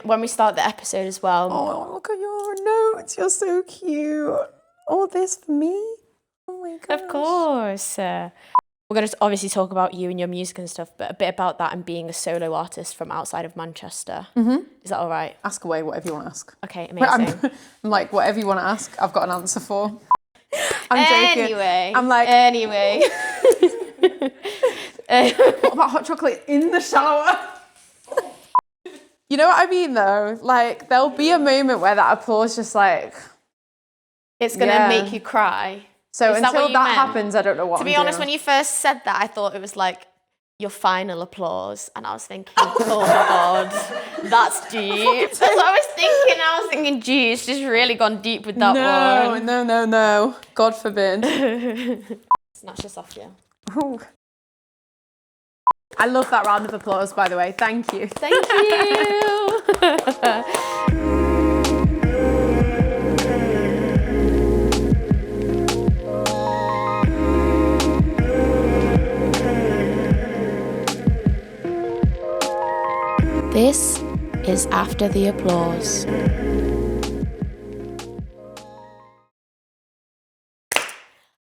when we start the episode as well. Oh, look at your notes. You're so cute. All this for me? Oh my gosh. Of course. We're going to obviously talk about you and your music and stuff, but a bit about that and being a solo artist from outside of Manchester. Mm-hmm. Is that all right? Ask away, whatever you want to ask. Okay, amazing. I'm like, whatever you want to ask, I've got an answer for. I'm joking. Anyway. I'm like... Anyway. What about hot chocolate in the shower? You know what I mean, though? Like, there'll be a moment where that applause just like... It's going to make you cry. So Is until that happens, I don't know what To be honest, when you first said that, I thought it was like your final applause. And I was thinking, oh my God, that's deep. That's what I was thinking. I was thinking, geez, she's really gone deep with that one. No. God forbid. Snatch this off you. Ooh. I love that round of applause, by the way. Thank you. Thank you. This is After the Applause.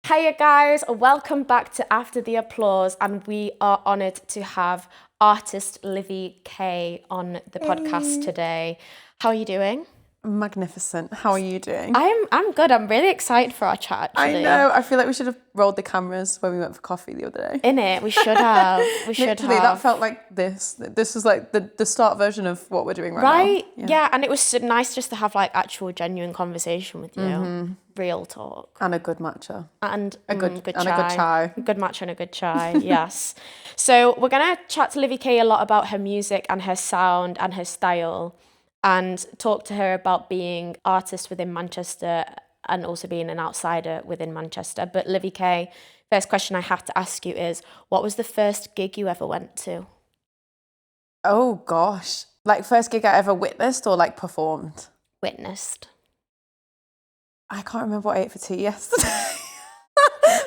Hiya guys, welcome back to After the Applause, and we are honoured to have artist Livvy K on the podcast today. How are you doing? Magnificent. How are you doing? I'm good. I'm really excited for our chat, actually. I know. I feel like we should have rolled the cameras when we went for coffee the other day. Innit? We should have. Literally, that felt like this. This was like the start version of what we're doing right now. Right? Yeah, and it was so nice just to have like actual genuine conversation with you. Mm-hmm. Real talk. And a good matcha. And a good chai. A good chai. A good matcha and a good chai, yes. So we're going to chat to Livvy K a lot about her music and her sound and her style, and talk to her about being artist within Manchester and also being an outsider within Manchester. But Livvy K, first question I have to ask you is, what was the first gig you ever went to? Oh gosh. Like first gig I ever witnessed or like performed? Witnessed. I can't remember what I ate for tea yesterday.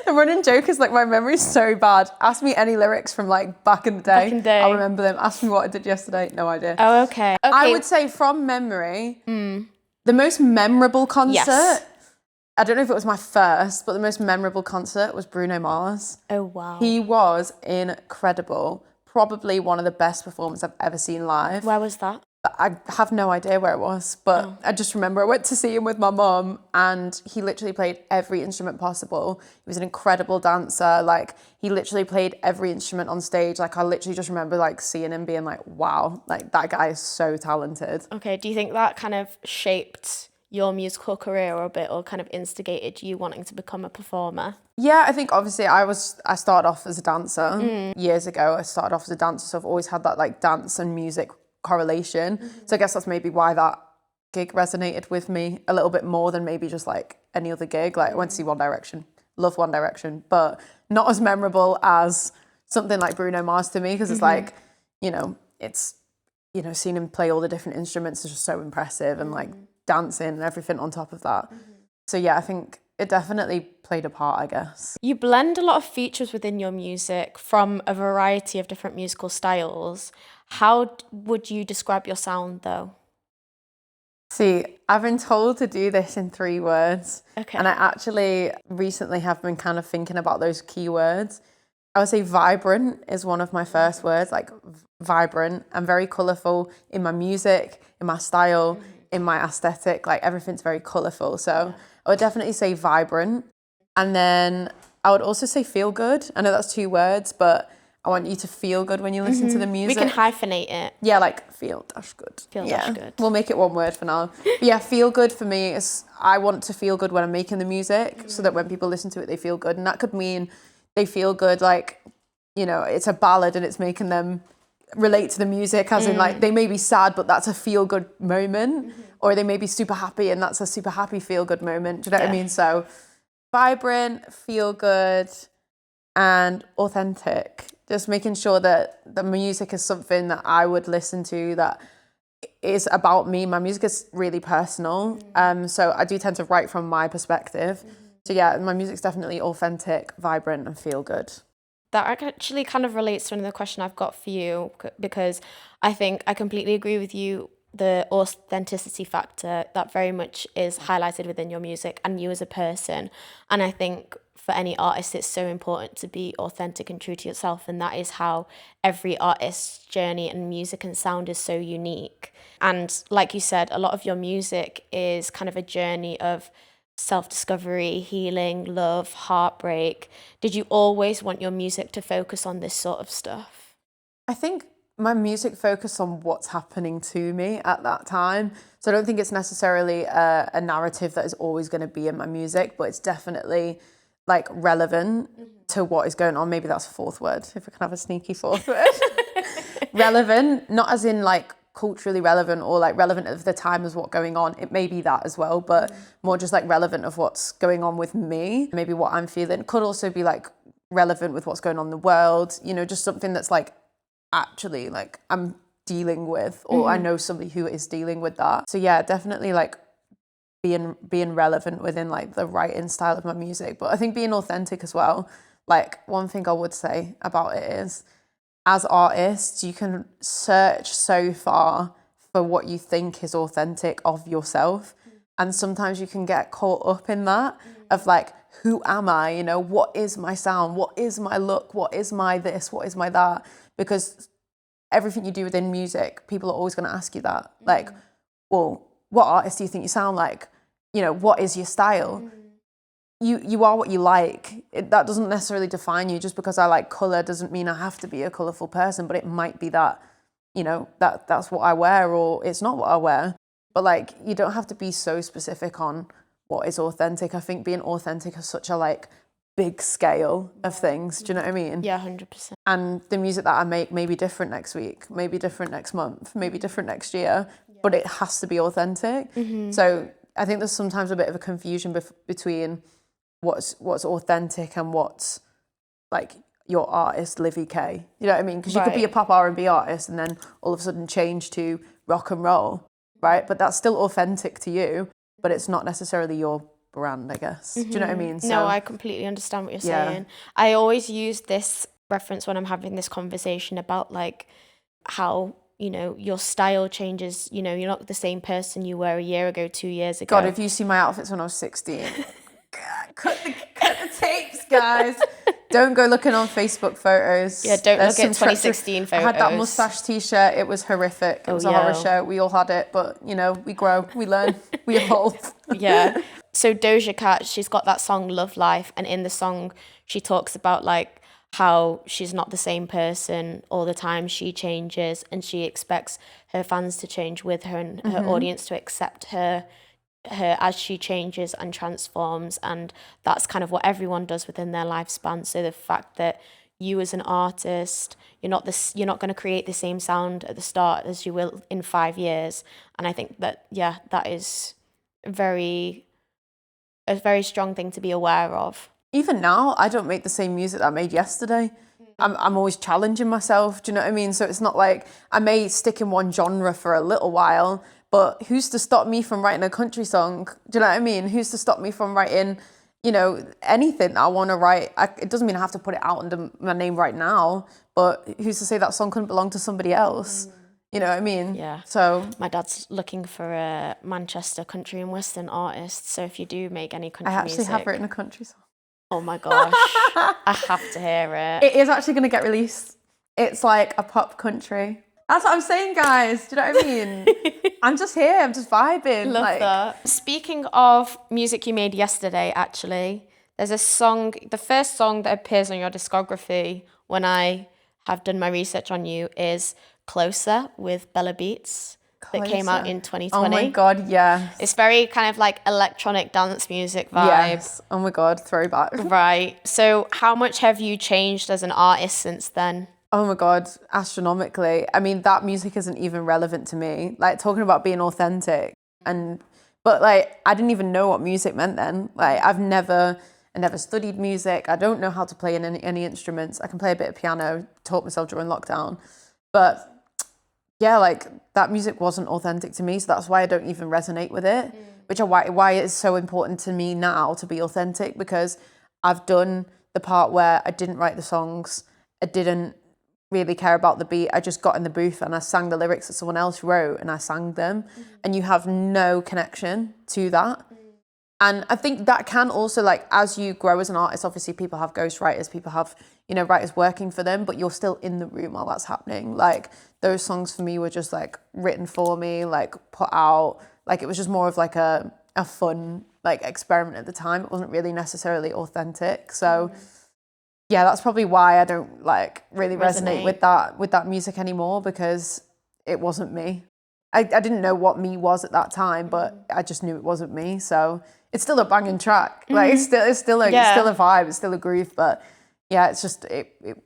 The running joke is like my memory's so bad. Ask me any lyrics from like back in the day. I'll remember them. Ask me what I did yesterday. No idea. Oh, okay. I would say from memory, the most memorable concert, Yes. I don't know if it was my first, but the most memorable concert was Bruno Mars. Oh, wow. He was incredible. Probably one of the best performances I've ever seen live. Where was that? I have no idea where it was, but I just remember I went to see him with my mum and he literally played every instrument possible. He was an incredible dancer. Like he literally played every instrument on stage. Like I literally just remember like seeing him being like, wow, like that guy is so talented. Okay. Do you think that kind of shaped your musical career a bit, or kind of instigated you wanting to become a performer? Yeah, I think obviously I started off as a dancer years ago. I started off as a dancer, so I've always had that like dance and music correlation. So I guess that's maybe why that gig resonated with me a little bit more than maybe just like any other gig. Like I went to see One Direction, love One Direction, but not as memorable as something like Bruno Mars to me, because it's like, it's, seeing him play all the different instruments is just so impressive, and like dancing and everything on top of that. So yeah, I think it definitely played a part, I guess. You blend a lot of features within your music from a variety of different musical styles. How would you describe your sound, though? See, I've been told to do this in 3 words. Okay. And I actually recently have been kind of thinking about those keywords. I would say vibrant is one of my first words, like vibrant. I'm very colourful in my music, in my style, in my aesthetic. Like everything's very colourful. So I would definitely say vibrant. And then I would also say feel good. I know that's 2 words, but I want you to feel good when you listen to the music. We can hyphenate it. Yeah, like feel dash good. Feel dash good. We'll make it 1 word for now. But yeah, feel good for me is I want to feel good when I'm making the music, so that when people listen to it, they feel good. And that could mean they feel good like, it's a ballad and it's making them relate to the music, as in like they may be sad, but that's a feel good moment. Or they may be super happy and that's a super happy feel good moment. Do you know what I mean? So vibrant, feel good, and authentic. Just making sure that the music is something that I would listen to, that is about me. My music is really personal. So I do tend to write from my perspective. So yeah, my music's definitely authentic, vibrant, and feel good. That actually kind of relates to another question I've got for you, because I think I completely agree with you the authenticity factor that very much is highlighted within your music and you as a person. And I think for any artist, it's so important to be authentic and true to yourself. And that is how every artist's journey and music and sound is so unique. And like you said, a lot of your music is kind of a journey of self-discovery, healing, love, heartbreak. Did you always want your music to focus on this sort of stuff? I think my music focused on what's happening to me at that time. So I don't think it's necessarily a narrative that is always going to be in my music, but it's definitely like relevant to what is going on. Maybe that's a fourth word, if I can have a sneaky fourth word. Relevant, not as in like culturally relevant or like relevant of the time as what's going on. It may be that as well, but more just like relevant of what's going on with me. Maybe what I'm feeling could also be like relevant with what's going on in the world, you know, just something that's like actually like I'm dealing with, or I know somebody who is dealing with that. So yeah, definitely like being relevant within like the writing style of my music. But I think being authentic as well. Like one thing I would say about it is, as artists, you can search so far for what you think is authentic of yourself. And sometimes you can get caught up in that of like, who am I? You know, what is my sound? What is my look? What is my this? What is my that? Because everything you do within music, people are always going to ask you that. Like, well, what artist do you think you sound like? You know, what is your style? You are what you like. That doesn't necessarily define you. Just because I like colour doesn't mean I have to be a colourful person, but it might be that, you know, that's what I wear, or it's not what I wear. But like, you don't have to be so specific on what is authentic. I think being authentic is such a like big scale of things. Do you know what I mean? Yeah, 100%. And the music that I make may be different next week, maybe different next month, maybe different next year, but it has to be authentic. So I think there's sometimes a bit of a confusion between what's authentic and what's like your artist, Livvy K. You know what I mean? Because you could be a pop R&B artist and then all of a sudden change to rock and roll, right? But that's still authentic to you, but it's not necessarily your brand, I guess. Do you know what I mean? So, No, I completely understand what you're saying. I always use this reference when I'm having this conversation about like how, you know, your style changes. You know, you're not the same person you were a year ago, 2 years ago. God, if you see my outfits when I was 16, cut the tapes, guys. Don't go looking on Facebook photos. Yeah, don't look at 2016 photos. I had that mustache t-shirt. It was horrific. It was a horror show. We all had it, but you know, we grow, we learn, we evolve. Yeah. So Doja Cat, she's got that song Love Life, and in the song she talks about like how she's not the same person all the time. She changes, and she expects her fans to change with her and her audience to accept her as she changes and transforms. And that's kind of what everyone does within their lifespan. So the fact that you as an artist, you're not going to create the same sound at the start as you will in 5 years. And I think that that is a very strong thing to be aware of. Even now, I don't make the same music that I made yesterday. I'm always challenging myself. Do you know what I mean? So it's not like I may stick in one genre for a little while, but who's to stop me from writing a country song? Do you know what I mean? Who's to stop me from writing, you know, anything that I want to write? It doesn't mean I have to put it out under my name right now, but who's to say that song couldn't belong to somebody else? You know what I mean? Yeah. So my dad's looking for a Manchester country and western artist. So if you do make any country music, I actually have written a country song. Oh my gosh, I have to hear it. It is actually going to get released. It's like a pop country. That's what I'm saying, guys. Do you know what I mean? I'm just here. I'm just vibing. Love that. Speaking of music you made yesterday, actually, there's a song, the first song that appears on your discography when I have done my research on you is Closer with Bella Beats. That came out in 2020. Oh my God, yes. It's very kind of like electronic dance music vibe. Yes. Oh my God, throwback. Right. So how much have you changed as an artist since then? Oh my God, astronomically. I mean, that music isn't even relevant to me. Like talking about being authentic but like I didn't even know what music meant then. Like I never studied music. I don't know how to play any instruments. I can play a bit of piano, taught myself during lockdown. But yeah, like that music wasn't authentic to me, so that's why I don't even resonate with it, which is why it is so important to me now to be authentic, because I've done the part where I didn't write the songs, I didn't really care about the beat. I just got in the booth and I sang the lyrics that someone else wrote and I sang them, and you have no connection to that. And I think that can also, like, as you grow as an artist, obviously people have ghostwriters, people have, you know, writers working for them, but you're still in the room while that's happening. Like, those songs for me were just like written for me, like put out, like it was just more of like a fun like experiment at the time. It wasn't really necessarily authentic. So yeah, that's probably why I don't like really resonate with that music anymore, because it wasn't me. I didn't know what me was at that time, but I just knew it wasn't me. So it's still a banging track. Like it's still a vibe, it's still a groove. But yeah, it's just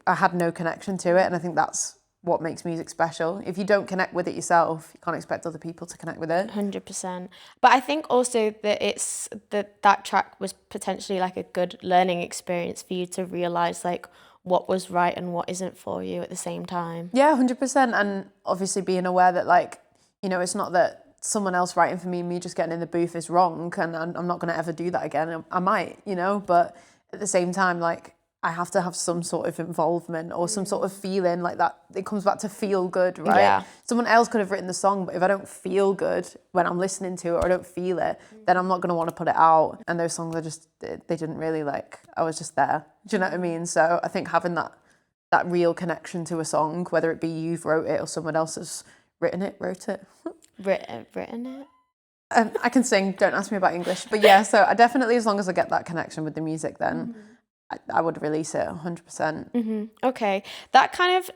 I had no connection to it, and I think that's what makes music special. If you don't connect with it yourself, you can't expect other people to connect with it. 100%. But I think also that it's that track was potentially like a good learning experience for you to realize like what was right and what isn't for you at the same time. Yeah, 100%. And obviously being aware that, like, you know, it's not that someone else writing for me and me just getting in the booth is wrong, and I'm not going to ever do that again. I might, you know, but at the same time, like, I have to have some sort of involvement or some sort of feeling like that. It comes back to feel good, right? Yeah. Someone else could have written the song, but if I don't feel good when I'm listening to it, or I don't feel it, then I'm not going to want to put it out. And those songs are just, they didn't really, like, I was just there. Do you know what I mean? So I think having that real connection to a song, whether it be you've wrote it or someone else has written it. Written it? I can sing, don't ask me about English. But yeah, so I definitely, as long as I get that connection with the music, then I would release it 100%. Okay. That kind of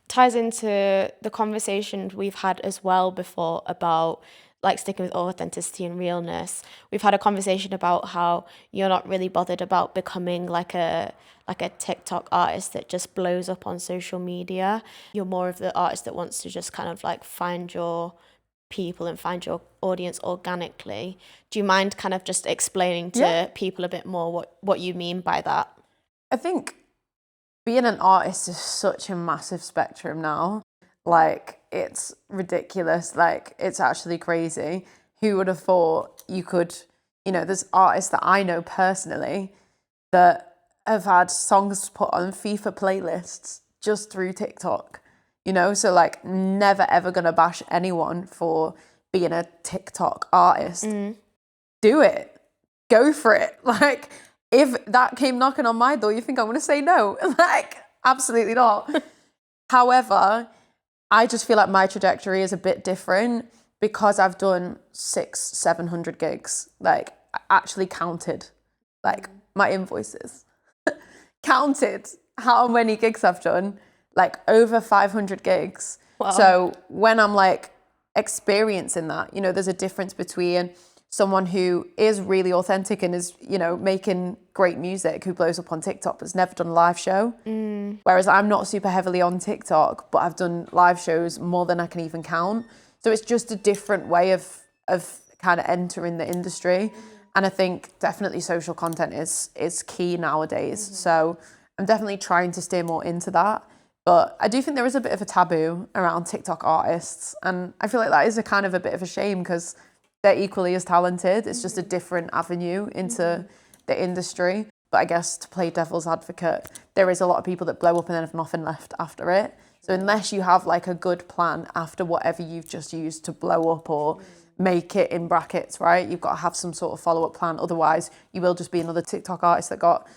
ties into the conversation we've had as well before about like sticking with authenticity and realness. We've had a conversation about how you're not really bothered about becoming like a TikTok artist that just blows up on social media. You're more of the artist that wants to just kind of like find your people and find your audience organically. Do you mind kind of just explaining to people a bit more what you mean by that? I think being an artist is such a massive spectrum now. Like, it's ridiculous. Like, it's actually crazy. Who would have thought you could, you know, there's artists that I know personally that have had songs put on FIFA playlists just through TikTok, you know? So, like, never ever gonna bash anyone for being a TikTok artist. Do it. Go for it. Like, if that came knocking on my door, you think I'm gonna say no? Like, absolutely not. However, I just feel like my trajectory is a bit different because I've done 600-700 gigs. Like, I actually counted, like, my invoices. Counted how many gigs I've done, like over 500 gigs. Wow. So when I'm like experiencing that, you know, there's a difference between someone who is really authentic and is, you know, making great music, who blows up on TikTok, but's never done a live show. Whereas I'm not super heavily on TikTok, but I've done live shows more than I can even count. So it's just a different way of kind of entering the industry. And I think definitely social content is key nowadays. So I'm definitely trying to steer more into that. But I do think there is a bit of a taboo around TikTok artists. And I feel like that is a kind of a bit of a shame because they're equally as talented. It's just a different avenue into the industry. But I guess to play devil's advocate, there is a lot of people that blow up and then have nothing left after it. So unless you have like a good plan after whatever you've just used to blow up or make it in brackets, right? You've got to have some sort of follow-up plan. Otherwise, you will just be another TikTok artist that got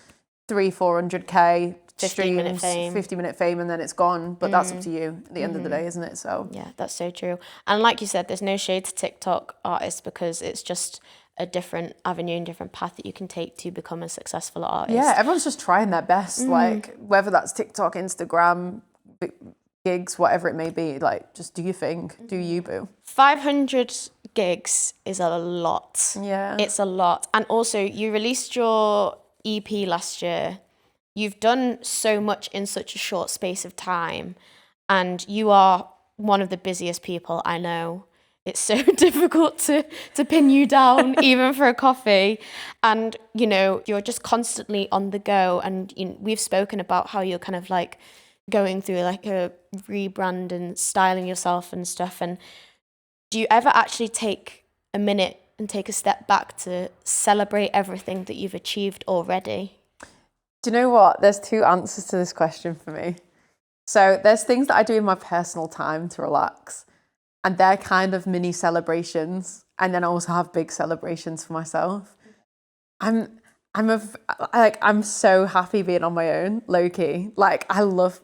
300-400K streams, 50-minute fame, and then it's gone. But that's up to you at the end of the day, isn't it? So yeah, that's so true. And like you said, there's no shade to TikTok artists because it's just a different avenue and different path that you can take to become a successful artist. yeah, everyone's just trying their best, like whether that's TikTok, Instagram, gigs, whatever it may be. Like, just do your thing, do you, boo. 500 gigs is a lot. Yeah, It's a lot. And also, you released your EP last year. You've done so much in such a short space of time, and you are one of the busiest people I know. It's so difficult to pin you down, even for a coffee. And, you know, you're just constantly on the go. And we've spoken about how you're kind of like going through like a rebrand and styling yourself and stuff. And do you ever actually take a minute and take a step back to celebrate everything that you've achieved already? do you know what? There's two answers to this question for me. So there's things that I do in my personal time to relax, and they're kind of mini celebrations. And then I also have big celebrations for myself. I'm so happy being on my own, low key. Like I love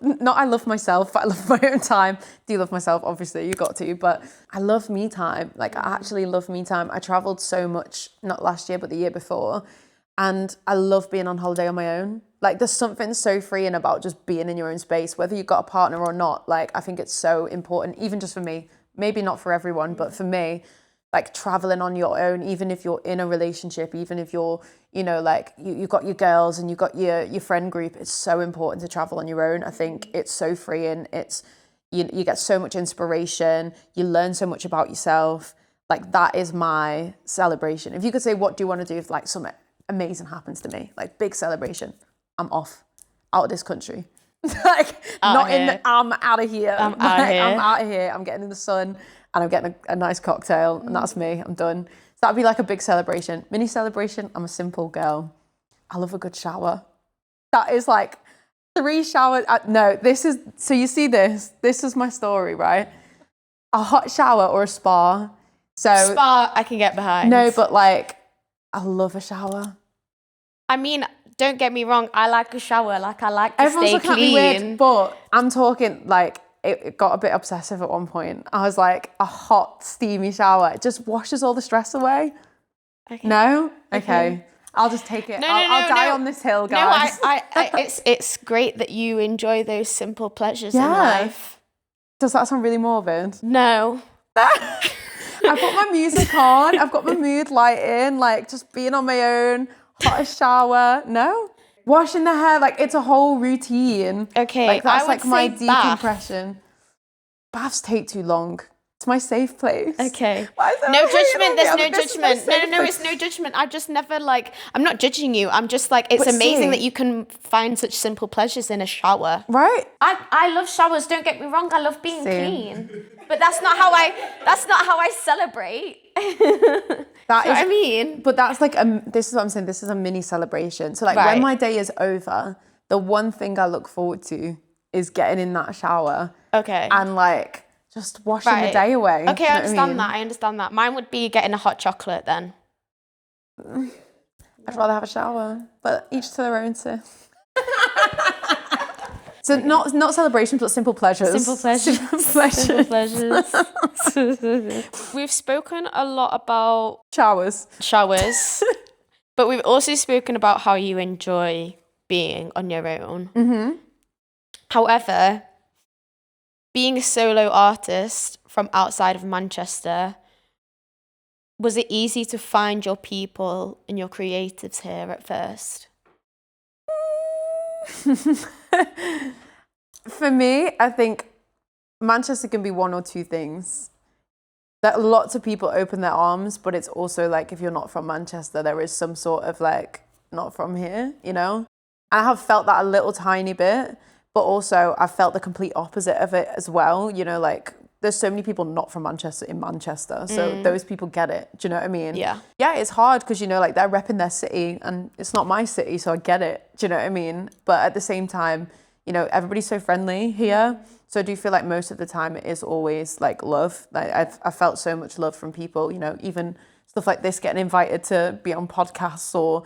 myself, but I love my own time. Do love myself, obviously, you got to, but I love me time. Like I actually love me time. I traveled so much, not last year, but the year before. And I love being on holiday on my own. Like there's something so freeing about just being in your own space, whether you've got a partner or not. Like I think it's so important, even just for me, maybe not for everyone, but for me, like traveling on your own, even if you're in a relationship, even if you're, you know, like you've got your girls and you've got your friend group, it's so important to travel on your own. I think it's so freeing. It's, you get so much inspiration. You learn so much about yourself. Like that is my celebration. If you could say, what do you want to do if like something amazing happens to me, like big celebration, I'm off, out of this country. Like not in the, I'm out of here. I'm out of here. I'm getting in the sun and I'm getting a nice cocktail and that's me. I'm done. So that'd be like a big celebration. Mini celebration, I'm a simple girl. I love a good shower. That is like 3 showers. No, this is, so you see this is my story, right? A hot shower or a spa. So Spa, I can get behind. no, but like, I love a shower. I mean, don't get me wrong. I like a shower. Like I like to Everyone's stay looking at me clean. weird, but I'm talking like it got a bit obsessive at one point. I was like, a hot, steamy shower. It just washes all the stress away. Okay. No? Okay. I'll just take it. I'll die on this hill, guys. No, it's great that you enjoy those simple pleasures in Yeah. life. Does that sound really morbid? No. I've got my music on. I've got my mood lighting, like just being on my own, hottest shower. No? Washing the hair, like it's a whole routine. Okay, like that's I would like my say bath. decompression. Baths take too long. It's my safe place. Okay. Why is No everyone hating judgment. on There's me? no This is my judgment. No, safe no, place. it's no judgment. I just never like, I'm not judging you. I'm just like, it's But amazing see- that you can find such simple pleasures in a shower. Right? I love showers, don't get me wrong. I love being Same. clean. But that's not how I celebrate. That You know is, what I mean? But that's like, this is what I'm saying, this is a mini celebration. So like Right. when my day is over, the one thing I look forward to is getting in that shower. Okay. And like, just washing the Right. day away. Okay, You know I what understand mean? that. I understand that. Mine would be getting a hot chocolate then. I'd rather have a shower, but each to their own, sis. So not celebrations, but simple pleasures. Simple pleasures. Simple pleasures. Simple pleasures. We've spoken a lot about Showers. showers, but we've also spoken about how you enjoy being on your own. Mm-hmm. However, being a solo artist from outside of Manchester, was it easy to find your people and your creatives here at first? For me, I think Manchester can be one or two things. That lots of people open their arms, but it's also like if you're not from Manchester, there is some sort of like not from here, you know? I have felt that a little tiny bit, but also I've felt the complete opposite of it as well. You know, like there's so many people not from Manchester in Manchester. So those people get it. Do you know what I mean? Yeah. Yeah, it's hard because, you know, like they're repping their city and it's not my city, so I get it. Do you know what I mean? But at the same time, you know, everybody's so friendly here. So I do feel like most of the time it is always like love. Like I've felt so much love from people, you know, even stuff like this, getting invited to be on podcasts or,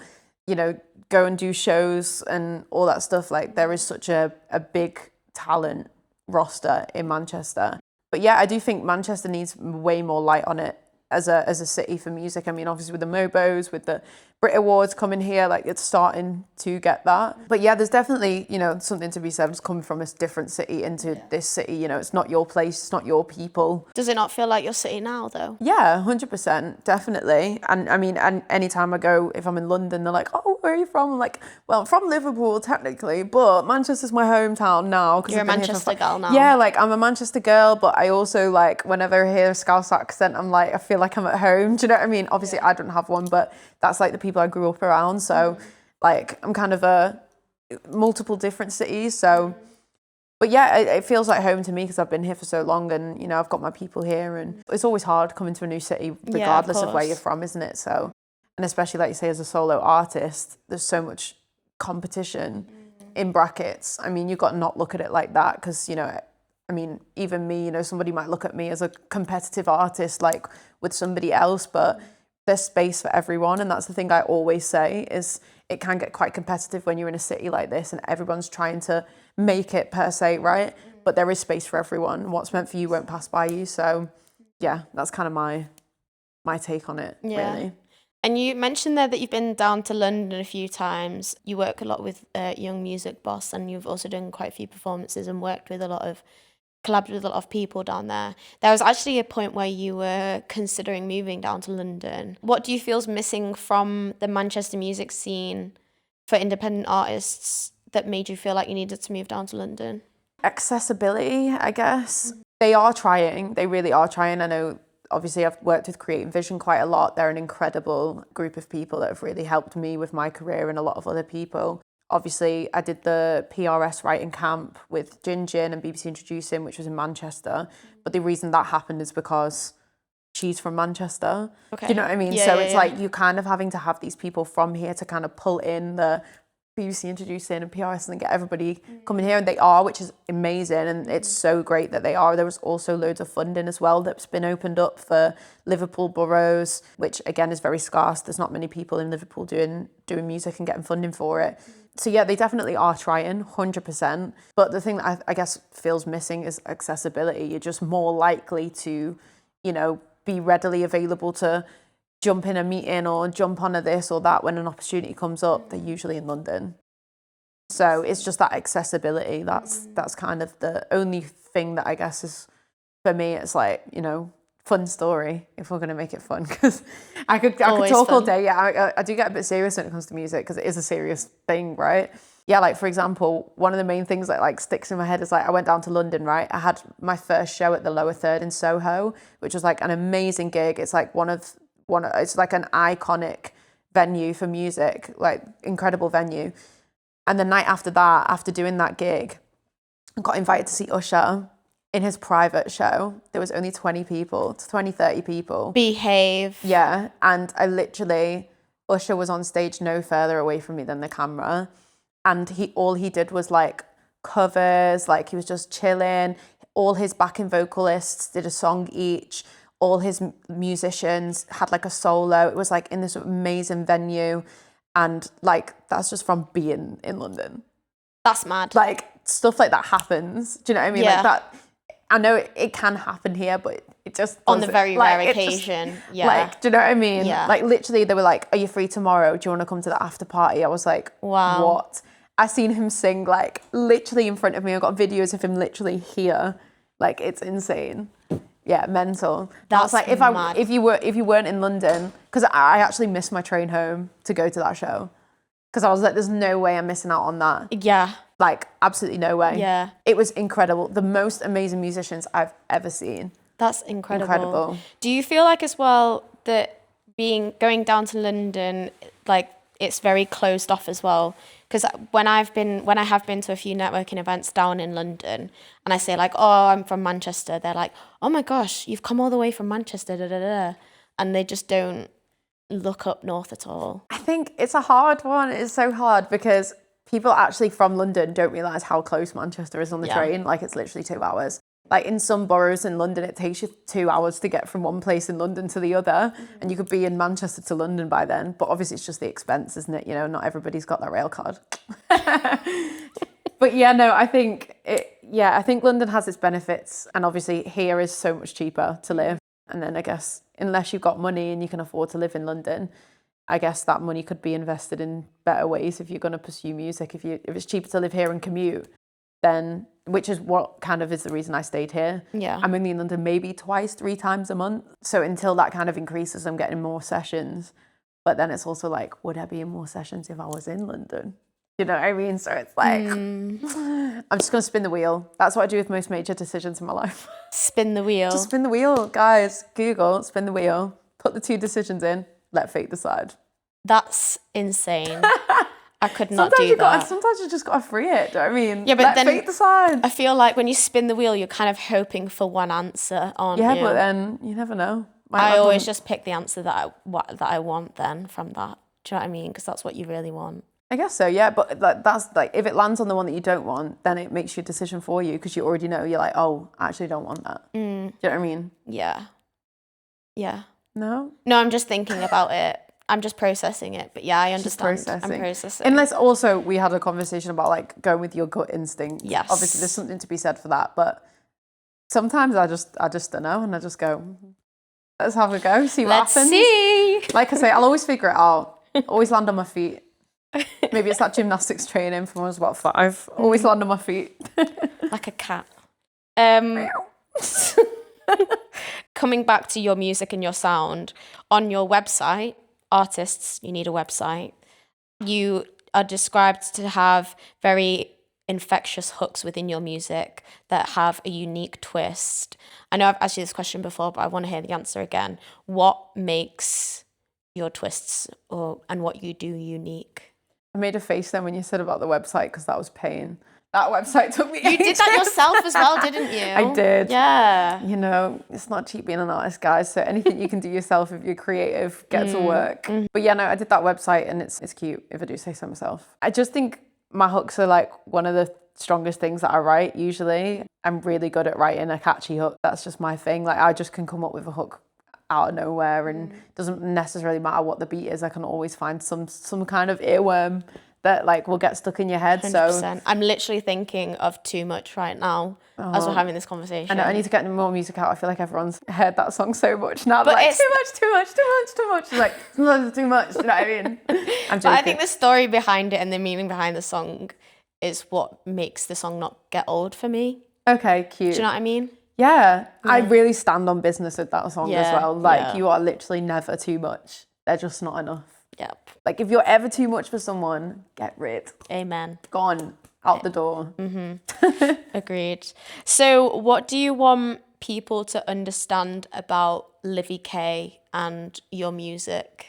you know, go and do shows and all that stuff. Like there is such a big talent roster in Manchester. But yeah, I do think Manchester needs way more light on it as a city for music. I mean, obviously with the Mobos, with the Brit Awards coming here, like it's starting to get that. But yeah, there's definitely, you know, something to be said just coming from a different city into this city. You know, it's not your place, it's not your people. Does it not feel like your city now, though? Yeah, 100%, definitely. And I mean, and anytime I go, if I'm in London, they're like, oh, where are you from? I'm like, well, I'm from Liverpool technically, but Manchester's my hometown now. You're a Manchester girl now. Yeah, like I'm a Manchester girl, but I also like, whenever I hear a Scouse accent, I'm like, I feel like I'm at home. Do you know what I mean? Obviously, I don't have one, but that's like the people I grew up around. So like, I'm kind of multiple different cities. So, but yeah, it feels like home to me because I've been here for so long and, you know, I've got my people here and it's always hard coming to a new city regardless of where you're from, isn't it? So, and especially like you say, as a solo artist, there's so much competition in brackets. I mean, you've got to not look at it like that because, you know, I mean, even me, you know, somebody might look at me as a competitive artist, like with somebody else, but there's space for everyone. And that's the thing I always say is it can get quite competitive when you're in a city like this and everyone's trying to make it per se, right? But there is space for everyone. What's meant for you won't pass by you. So yeah, that's kind of my take on it, really. And you mentioned there that you've been down to London a few times. You work a lot with Young Music Boss, and you've also done quite a few performances and collaborated with a lot of people down there. There was actually a point where you were considering moving down to London. What do you feel is missing from the Manchester music scene for independent artists that made you feel like you needed to move down to London? Accessibility, I guess. They are trying. They really are trying. I know, obviously, I've worked with Creative Vision quite a lot. They're an incredible group of people that have really helped me with my career and a lot of other people. Obviously, I did the PRS writing camp with Jin Jin and BBC Introducing, which was in Manchester. But the reason that happened is because she's from Manchester. Okay. Do you know what I mean? So it's like you kind of having to have these people from here to kind of pull in the BBC Introducing and PRS and get everybody coming here, and they are, which is amazing, and it's so great that they are. There was also loads of funding as well that's been opened up for Liverpool boroughs, which again is very scarce. There's not many people in Liverpool doing music and getting funding for it. So yeah, they definitely are trying, 100%. But the thing that I guess feels missing is accessibility. You're just more likely to, you know, be readily available to jump in a meeting or jump onto this or that when an opportunity comes up. They're usually in London. So it's just that accessibility. That's kind of the only thing that I guess is, for me, it's like, you know, fun story if we're going to make it fun, because I could talk fun. all day. Yeah, I do get a bit serious when it comes to music because it is a serious thing, right? Yeah, like for example, one of the main things that like sticks in my head is like I went down to London, right? I had my first show at the Lower Third in Soho, which was like an amazing gig. It's like it's like an iconic venue for music, like incredible venue. And the night after that, after doing that gig, I got invited to see Usher in his private show. There was only 20, 30 people. Behave. Yeah. And Usher was on stage no further away from me than the camera. And all he did was like covers, like he was just chilling. All his backing vocalists did a song each. All his musicians had like a solo. It was like in this amazing venue. And like, that's just from being in London. That's mad. Like, stuff like that happens. Do you know what I mean? Yeah. Like that, I know it can happen here, but it just on the doesn't. very Like, rare it just, occasion. Yeah. Like, do you know what I mean? Yeah. Like, literally, they were like, are you free tomorrow? Do you want to come to the after party? I was like, Wow. what? I seen him sing, like, literally in front of me. I got videos of him literally here. Like, it's insane. Yeah, mental. That's like, mad. if you weren't in London, because I actually missed my train home to go to that show, because I was like, there's no way I'm missing out on that. Yeah. Like, absolutely no way. Yeah. It was incredible. The most amazing musicians I've ever seen. That's incredible. Incredible. Do you feel like as well that going down to London, like it's very closed off as well? Because when I have been to a few networking events down in London, and I say like, oh, I'm from Manchester, they're like, oh my gosh, you've come all the way from Manchester, da da da, and they just don't look up north at all. I think it's a hard one. It's so hard because people actually from London don't realise how close Manchester is on the train. Like, it's literally 2 hours. Like, in some boroughs in London, it takes you 2 hours to get from one place in London to the other. And you could be in Manchester to London by then. But obviously, it's just the expense, isn't it? You know, not everybody's got that rail card. But yeah, no, I think London has its benefits. And obviously, here is so much cheaper to live. And then I guess, unless you've got money and you can afford to live in London, I guess that money could be invested in better ways if you're going to pursue music. If it's cheaper to live here and commute, then, which is what kind of is the reason I stayed here. Yeah. I'm only in London maybe 2-3 times a month. So until that kind of increases, I'm getting more sessions. But then it's also like, would I be in more sessions if I was in London? You know what I mean? So it's like, I'm just going to spin the wheel. That's what I do with most major decisions in my life. Spin the wheel. Just spin the wheel, guys. Google, spin the wheel. Put the 2 decisions in. Let fate decide. That's insane. I could not do that. Sometimes you just got to free it, do you know what I mean? Yeah, but Let then fate decide. I feel like when you spin the wheel, you're kind of hoping for one answer, aren't you? Yeah, but then you never know. I always just pick the answer that I want then from that. Do you know what I mean? Because that's what you really want. I guess so, yeah. But like, that's like, if it lands on the one that you don't want, then it makes your decision for you because you already know. You're like, oh, I actually don't want that. Do you know what I mean? Yeah. Yeah. No? No, I'm just thinking about it. I'm just processing it. But yeah, I understand. I'm processing. Unless also we had a conversation about like going with your gut instinct. Yes. Obviously, there's something to be said for that. But sometimes I just don't know, and I just go, let's have a go, see what happens. See. Like I say, I'll always figure it out. Always land on my feet. Maybe it's that gymnastics training from when I was about 5. Always land on my feet. Like a cat. Coming back to your music and your sound, on your website, artists, you need a website. You are described to have very infectious hooks within your music that have a unique twist. I know I've asked you this question before, but I want to hear the answer again. What makes your twists and what you do unique? I made a face then when you said about the website because that was pain. That website took me You did that yourself as well, didn't you? I did. Yeah. You know, it's not cheap being an artist, guys. So anything you can do yourself if you're creative, get to work. But yeah, no, I did that website and it's cute, if I do say so myself. I just think my hooks are like one of the strongest things that I write usually. I'm really good at writing a catchy hook. That's just my thing. Like I just can come up with a hook out of nowhere and it doesn't necessarily matter what the beat is. I can always find some kind of earworm that like will get stuck in your head. 100%. So I'm literally thinking of Too Much right now as we're having this conversation. I know I need to get more music out. I feel like everyone's heard that song so much now. But like, it's too much. It's like sometimes too much. You know what I mean? I'm joking. But I think the story behind it and the meaning behind the song is what makes the song not get old for me. Okay, cute. Do you know what I mean? Yeah. I really stand on business with that song as well. Like you are literally never too much. They're just not enough. Yep. Like if you're ever too much for someone, get rid. Amen. Gone. Out the door. Agreed. So what do you want people to understand about Livvy K and your music?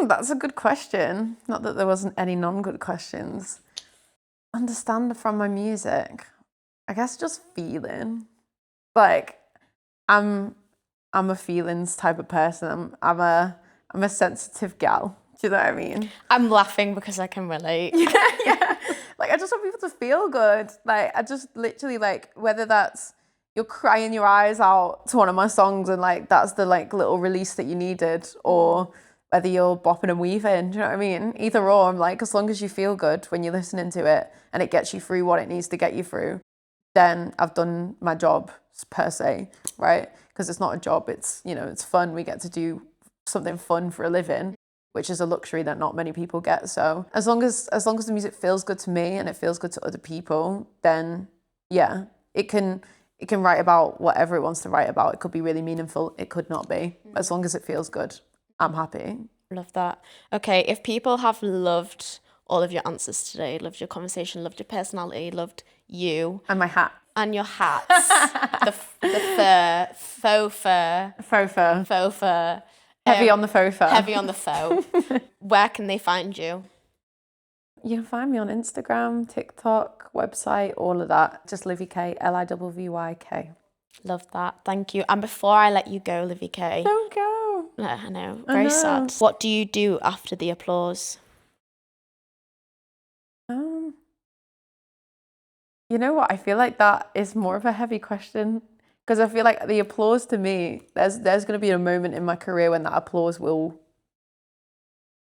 That's a good question. Not that there wasn't any non-good questions. Understand from my music. I guess just feeling. Like I'm a feelings type of person. I'm a sensitive gal. Do you know what I mean? I'm laughing because I can relate. Yeah. Like I just want people to feel good. Like I just literally like whether that's you're crying your eyes out to one of my songs and like that's the like little release that you needed, or whether you're bopping and weaving, do you know what I mean? Either or, I'm like, as long as you feel good when you're listening to it and it gets you through what it needs to get you through, then I've done my job per se, right? Because it's not a job, it's, you know, it's fun. We get to do something fun for a living, which is a luxury that not many people get. So as long as the music feels good to me and it feels good to other people, then yeah, it can write about whatever it wants to write about. It could be really meaningful, it could not be. As long as it feels good, I'm happy. Love that. Okay, if people have loved all of your answers today, loved your conversation, loved your personality, loved you. And my hat. And your hats. the fur, faux fur. Faux fur. Faux fur. Heavy on the faux fur. Heavy on the faux. Where can they find you? You can find me on Instagram, TikTok, website, all of that. Just Livvy K, Livvyk. Love that. Thank you. And before I let you go, Livvy K. Don't go. I know. Very sad. What do you do after the applause? You know what? I feel like that is more of a heavy question because I feel like the applause to me, there's going to be a moment in my career when that applause will.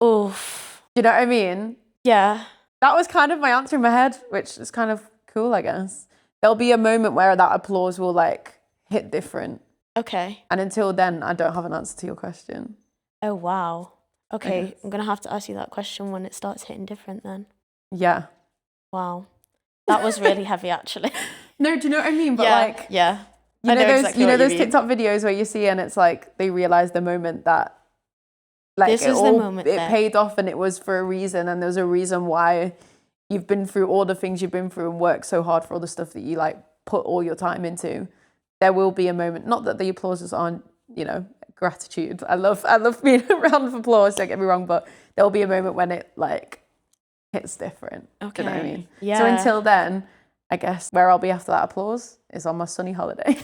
Oof. You know what I mean? Yeah. That was kind of my answer in my head, which is kind of cool, I guess. There'll be a moment where that applause will like hit different. Okay. And until then, I don't have an answer to your question. Oh, wow. Okay. I'm going to have to ask you that question when it starts hitting different then. Yeah. Wow. That was really heavy, actually. No, do you know what I mean? But like, yeah. You know those TikTok videos where you see and it's like they realize the moment that like this is the moment it paid off and it was for a reason and there's a reason why you've been through all the things you've been through and worked so hard for all the stuff that you like put all your time into. There will be a moment, not that the applauses aren't, you know, gratitude. I love being a round of applause, don't get me wrong, but there will be a moment when it like hits different. Okay. Do you know what I mean? Yeah. So until then, I guess where I'll be after that applause is on my sunny holiday.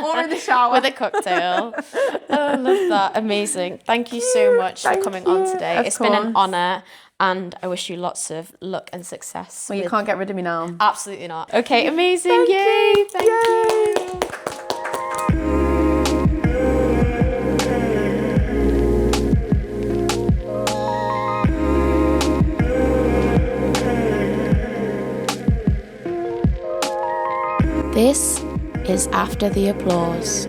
Or in the shower. With a cocktail. Oh, I love that. Amazing. Thank you so much for coming on today. It's been an honour, and I wish you lots of luck and success. Well, you can't get rid of me now. Absolutely not. Okay, amazing. Yay. Thank you. This is After the Applause.